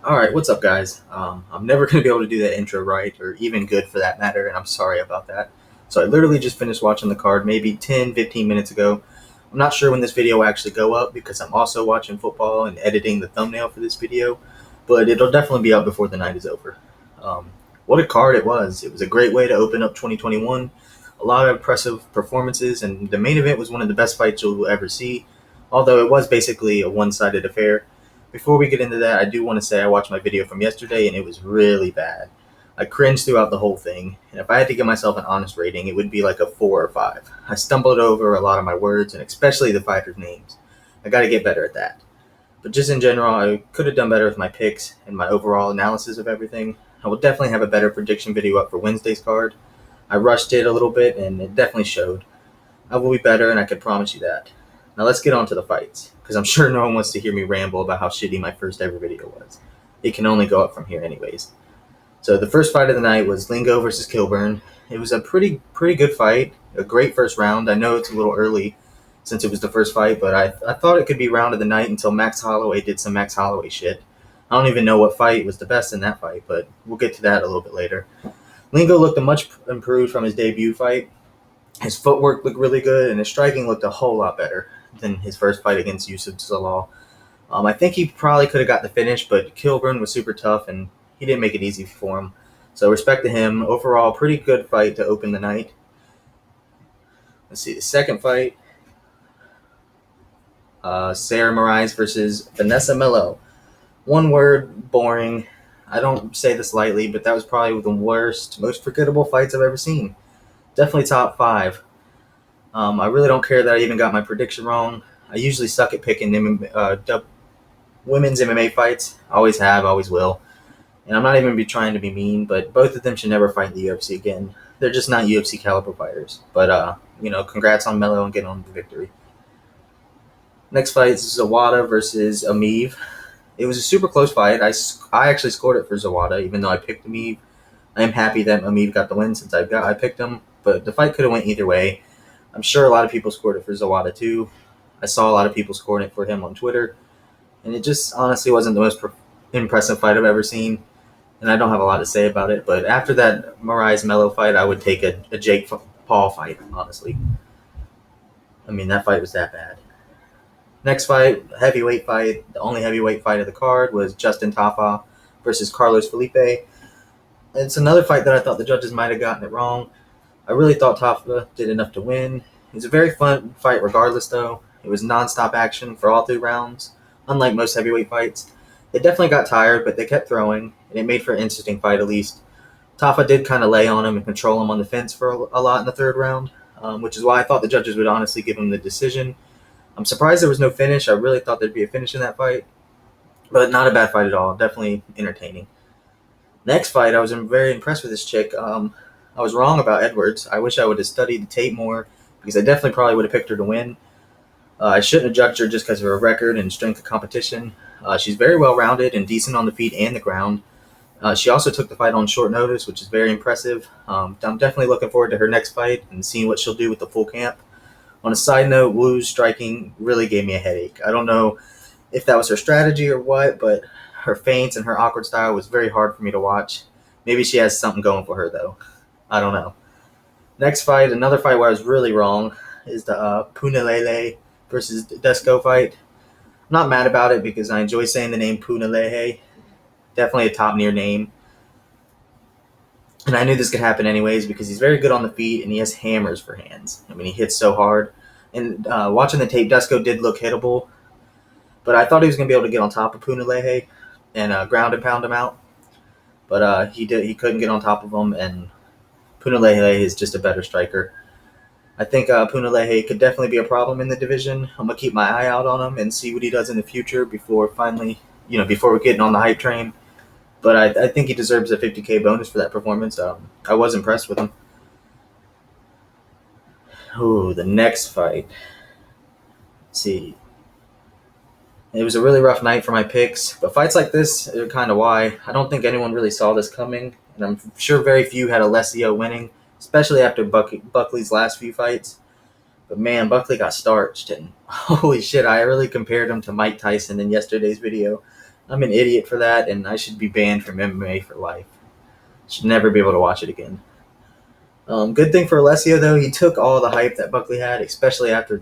Alright, what's up, guys? I'm never going to be able to do that intro right, or even good for that matter, and I'm sorry about that. So I literally just finished watching the card maybe 10, 15 minutes ago. I'm not sure when this video will actually go up because I'm also watching football and editing the thumbnail for this video, but it'll definitely be up before the night is over. Um, what a card it was. It was a great way to open up 2021. A lot of impressive performances, and the main event was one of the best fights you'll ever see, although it was basically a one-sided affair. Before we get into that, I do want to say I watched my video from yesterday and it was really bad. I cringed throughout the whole thing, and if I had to give myself an honest rating, it would be like a 4 or 5. I stumbled over a lot of my words, and especially the fighters' names. I gotta get better at that. But just in general, I could have done better with my picks and my overall analysis of everything. I will definitely have a better prediction video up for Wednesday's card. I rushed it a little bit, and it definitely showed. I will be better, and I can promise you that. Now let's get on to the fights, because I'm sure no one wants to hear me ramble about how shitty my first ever video was. It can only go up from here anyways. So the first fight of the night was Lingo versus Kilburn. It was a pretty good fight, a great first round. I know it's a little early since it was the first fight, but I thought it could be round of the night until Max Holloway did some Max Holloway shit. I don't even know what fight was the best in that fight, but we'll get to that a little bit later. Lingo looked much improved from his debut fight. His footwork looked really good, and his striking looked a whole lot better than his first fight against Yusuf Zalal. I think he probably could have got the finish, but Kilburn was super tough, and he didn't make it easy for him. So respect to him. Overall, pretty good fight to open the night. Let's see, the second fight, Sarah Moraes versus Vanessa Melo. One word, boring. I don't say this lightly, but that was probably the worst, most forgettable fights I've ever seen. Definitely top 5. I really don't care that I even got my prediction wrong. I usually suck at picking women's MMA fights. Always have, always will. And I'm not even trying to be mean, but both of them should never fight in the UFC again. They're just not UFC caliber fighters. But, congrats on Melo and getting on the victory. Next fight is Zawada versus Ameev. It was a super close fight. I actually scored it for Zawada, even though I picked Ameev. I am happy that Ameev got the win since I picked him, but the fight could have went either way. I'm sure a lot of people scored it for Zawada too. I saw a lot of people scoring it for him on Twitter, and it just honestly wasn't the most impressive fight I've ever seen, and I don't have a lot to say about it. But after that Moraes Melo fight, I would take a Jake Paul fight, honestly. I mean, that fight was that bad. Next fight, heavyweight fight, the only heavyweight fight of the card was Justin Tafa versus Carlos Felipe. It's another fight that I thought the judges might have gotten it wrong. I really thought Tafa did enough to win. It was a very fun fight regardless, though. It was nonstop action for all 3 rounds, unlike most heavyweight fights. They definitely got tired, but they kept throwing, and it made for an interesting fight at least. Tafa did kind of lay on him and control him on the fence for a lot in the 3rd round, which is why I thought the judges would honestly give him the decision. I'm surprised there was no finish. I really thought there'd be a finish in that fight, but not a bad fight at all. Definitely entertaining. Next fight, I was very impressed with this chick. I was wrong about Edwards. I wish I would have studied the tape more because I definitely probably would have picked her to win. I shouldn't have judged her just because of her record and strength of competition. She's very well-rounded and decent on the feet and the ground. She also took the fight on short notice, which is very impressive. I'm definitely looking forward to her next fight and seeing what she'll do with the full camp. On a side note, Wu's striking really gave me a headache. I don't know if that was her strategy or what, but her feints and her awkward style was very hard for me to watch. Maybe she has something going for her, though. I don't know. Next fight, another fight where I was really wrong, is the Punalele versus Dusko fight. I'm not mad about it because I enjoy saying the name Punalele. Definitely a top-tier name. And I knew this could happen anyways because he's very good on the feet and he has hammers for hands. I mean, he hits so hard. And watching the tape, Dusko did look hittable, but I thought he was going to be able to get on top of Punalele and ground and pound him out. But he couldn't get on top of him, and Punalele is just a better striker. I think Punalele could definitely be a problem in the division. I'm going to keep my eye out on him and see what he does in the future before we're getting on the hype train. But I think he deserves a $50K bonus for that performance. I was impressed with him. Ooh, the next fight. Let's see. It was a really rough night for my picks, but fights like this are kind of why. I don't think anyone really saw this coming, and I'm sure very few had Alessio winning, especially after Buckley's last few fights. But man, Buckley got starched, and holy shit, I really compared him to Mike Tyson in yesterday's video. I'm an idiot for that, and I should be banned from MMA for life. Should never be able to watch it again. Good thing for Alessio, though, he took all the hype that Buckley had, especially after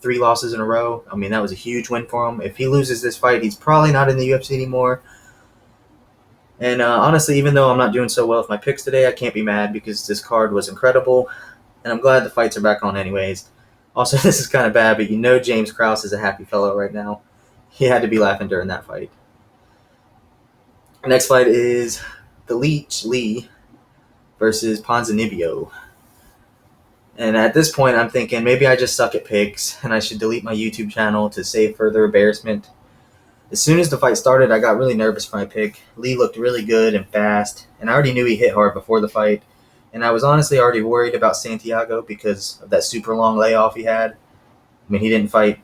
3 losses in a row. I mean, that was a huge win for him. If he loses this fight, he's probably not in the UFC anymore. And honestly, even though I'm not doing so well with my picks today, I can't be mad because this card was incredible, and I'm glad the fights are back on anyways. Also, this is kind of bad, but James Krause is a happy fellow right now. He had to be laughing during that fight. Next fight is the Leech Lee versus Ponzinibbio. And at this point, I'm thinking maybe I just suck at picks and I should delete my YouTube channel to save further embarrassment. As soon as the fight started, I got really nervous for my pick. Lee looked really good and fast, and I already knew he hit hard before the fight. And I was honestly already worried about Santiago because of that super long layoff he had. I mean, he didn't fight.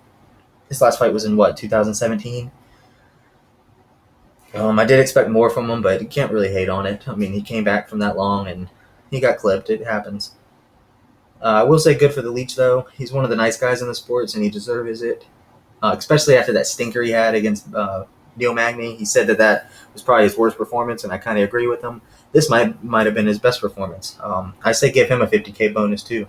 His last fight was in 2017? I did expect more from him, but you can't really hate on it. I mean, he came back from that long and he got clipped. It happens. I will say good for the Leech, though. He's one of the nice guys in the sports, and he deserves it. Especially after that stinker he had against Neil Magny. He said that was probably his worst performance, and I kind of agree with him. This might have been his best performance. I say give him a 50K bonus, too.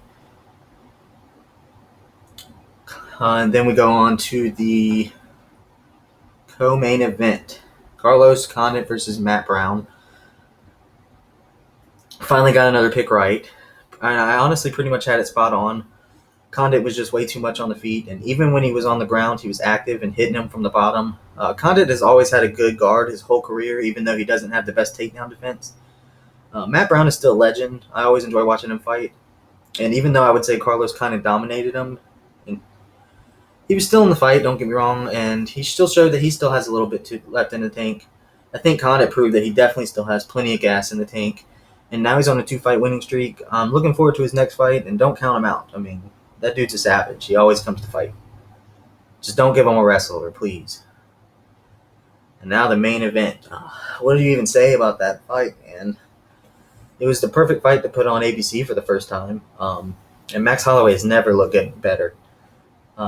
And then we go on to the co-main event. Carlos Condit versus Matt Brown. Finally got another pick right. I honestly pretty much had it spot on. Condit was just way too much on the feet, and even when he was on the ground, he was active and hitting him from the bottom. Condit has always had a good guard his whole career, even though he doesn't have the best takedown defense. Matt Brown is still a legend. I always enjoy watching him fight. And even though I would say Carlos kind of dominated him, and he was still in the fight, don't get me wrong, and he still showed that he still has a little bit left in the tank. I think Condit proved that he definitely still has plenty of gas in the tank, and now he's on a 2-fight winning streak. I'm looking forward to his next fight, and don't count him out. I mean, that dude's a savage. He always comes to fight. Just don't give him a wrestler, please. And now the main event. What do you even say about that fight, man? It was the perfect fight to put on ABC for the first time. And Max Holloway has never looked better.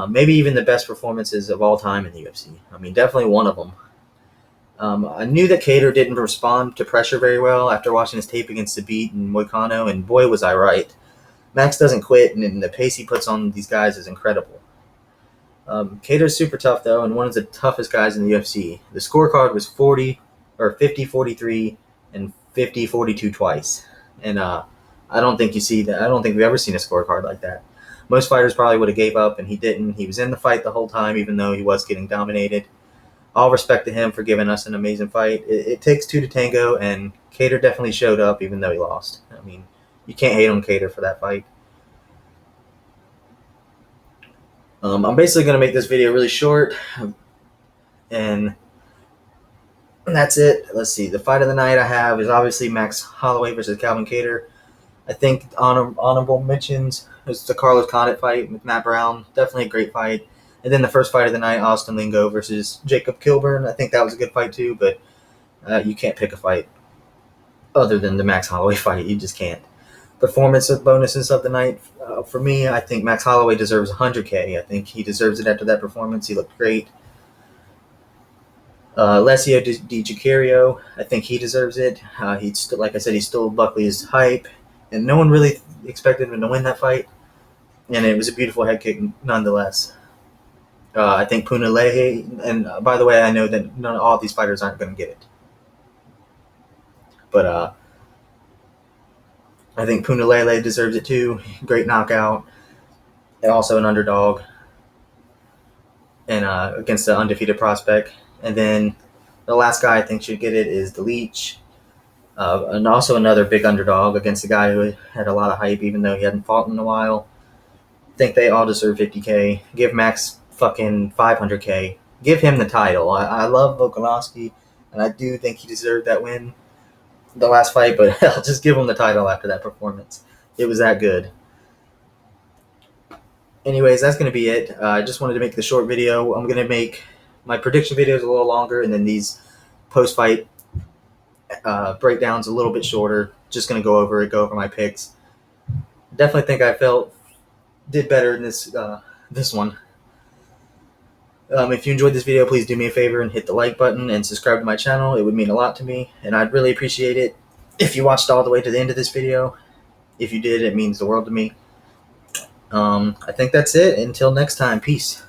Maybe even the best performances of all time in the UFC. I mean, definitely one of them. I knew that Kattar didn't respond to pressure very well after watching his tape against Sabit and Moicano, and boy was I right. Max doesn't quit, and the pace he puts on these guys is incredible. Kattar's super tough, though, and one of the toughest guys in the UFC. The scorecard was 50-43, and 50-42 twice. And I don't think you see that. I don't think we've ever seen a scorecard like that. Most fighters probably would have gave up, and he didn't. He was in the fight the whole time, even though he was getting dominated. All respect to him for giving us an amazing fight. It takes two to tango, and Kattar definitely showed up, even though he lost. I mean, you can't hate on Kattar for that fight. I'm basically going to make this video really short, and that's it. Let's see. The fight of the night I have is obviously Max Holloway versus Calvin Kattar. I think honorable mentions is the Carlos Condit fight with Matt Brown. Definitely a great fight. And then the first fight of the night, Austin Lingo versus Jacob Kilburn. I think that was a good fight too, but you can't pick a fight other than the Max Holloway fight. You just can't. Performance bonuses of the night. For me, I think Max Holloway deserves 100K. I think he deserves it after that performance. He looked great. Alessio Di Giacomo, I think he deserves it. Like I said, he stole Buckley's hype, and no one really expected him to win that fight. And it was a beautiful head kick nonetheless. I think Punalele, and by the way, I know that all these fighters aren't going to get it. But I think Punalele deserves it too. Great knockout. And also an underdog. And against the undefeated prospect. And then the last guy I think should get it is the Leech. And also another big underdog against a guy who had a lot of hype even though he hadn't fought in a while. I think they all deserve 50K. Give Max fucking 500K. Give him the title. I love Volkanovski, and I do think he deserved that win the last fight, but I'll just give him the title after that performance. It was that good. Anyways, that's going to be it. I just wanted to make the short video. I'm going to make my prediction videos a little longer, and then these post-fight breakdowns a little bit shorter. Just going to go over my picks. Definitely think I did better in this one. If you enjoyed this video, please do me a favor and hit the like button and subscribe to my channel. It would mean a lot to me, and I'd really appreciate it if you watched all the way to the end of this video. If you did, it means the world to me. I think that's it. Until next time, peace.